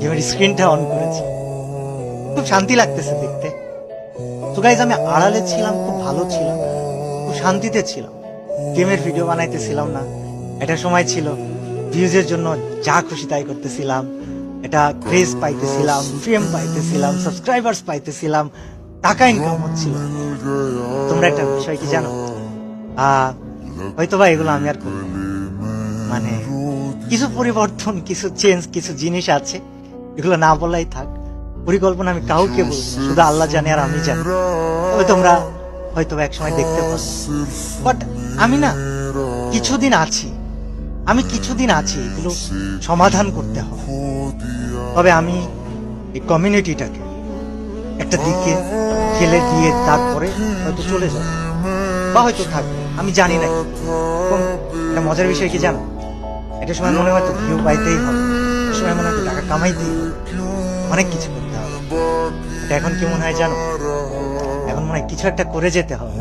গেমের স্ক্রিনটা অন করেছি, খুব শান্তি লাগতেছে দেখতে। তো গাইজ আমি আড়ালে ছিলাম, খুব ভালো ছিলাম, খুব শান্তিতে ছিলাম, গেমের ভিডিও বানাইতেছিলাম না। একটা সময় ছিল ভিউজের জন্য যা খুশি তাই করতেছিলাম, এটা ক্রেজ পাইতেছিলাম, ফেম পাইতেছিলাম, সাবস্ক্রাইবার্স পাইতেছিলাম, টাকা ইনকাম হচ্ছিল। তোমরা একটা বিষয় কি জানো, হয়তো বা এগুলো আমি আর করবো না। মানে কিছু পরিবর্তন, কিছু চেঞ্জ, কিছু জিনিস আছে, এগুলো না বলাই থাক। পরিকল্পনা আমি কাউকে বলবো না, শুধু আল্লাহ জানে আর আমি জানি। তবে তোমরা হয়তো এক সময় দেখতে পারো, বাট আমি না কিছুদিন আছি, এগুলো সমাধান করতে হবে। তবে আমি এই কমিউনিটিটাকে একটা দিকে ফেলে দিয়ে তারপরে হয়তো চলে যাবো বা হয়তো থাকবো, আমি জানি না। একটা মজার বিষয় কি জানো, একটা সময় মনে হয়তো ভিউ পাইতেই হবে, একটা সময় মনে হয়তো টাকা কামাইতেই হবে, অনেক কিছু করতে হবে। এখন কি মনে হয় জানো, এখন মনে হয় কিছু একটা করে যেতে হবে,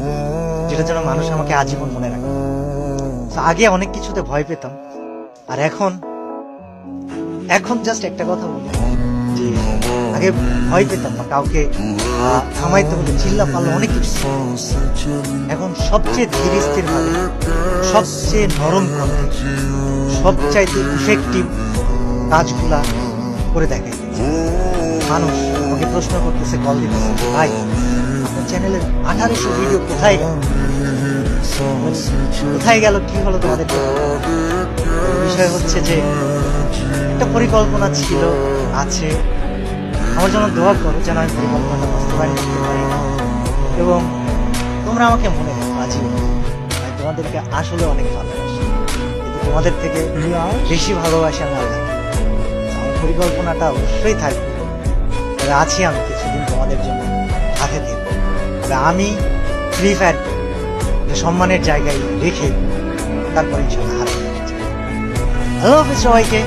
যেটা যেন মানুষ আমাকে আজীবন মনে রাখে। আগে অনেক কিছুতে ভয় পেতাম, আর এখন জাস্ট একটা কথা বলি যে আগে ভয় পেতাম না, কাউকে থামাইতে হলে চিল্লা পারলে অনেক কিছু। এখন সবচেয়ে ধীর স্থির ভাবে, সবচেয়ে নরম কণ্ঠে, সবচাইতে ইফেক্টিভ কাজগুলা করে দেখাই। মানুষ আমাকে প্রশ্ন করতেছে, কল দিতেছে, ভাই আপনার চ্যানেলের 1800 ভিডিও কোথায় গেল? কি হলো তোমাদের? বিষয় হচ্ছে যে একটা পরিকল্পনা ছিল, আছে। আমার জন্য দোয়া করো যেন আমি পরিকল্পনাটা বাস্তবায়ন করতে পারি, এবং তোমরা আমাকে মনে রেখো আজীবন। আমি তোমাদেরকে আসলে অনেক ভালোবাসি, কিন্তু তোমাদের থেকে বেশি ভালোবাসি আমি আল্লাহকে। আমার পরিকল্পনাটা অবশ্যই থাকবে, তবে আছি আমি কিছুদিন তোমাদের জন্য হাতে থাকবো। তবে আমি ফ্রি ফায়ার সম্মানের জায়গায় রেখে তারপর ইনশাল্লাহ হারাতে। আল্লাহ হাফেজ সবাইকে।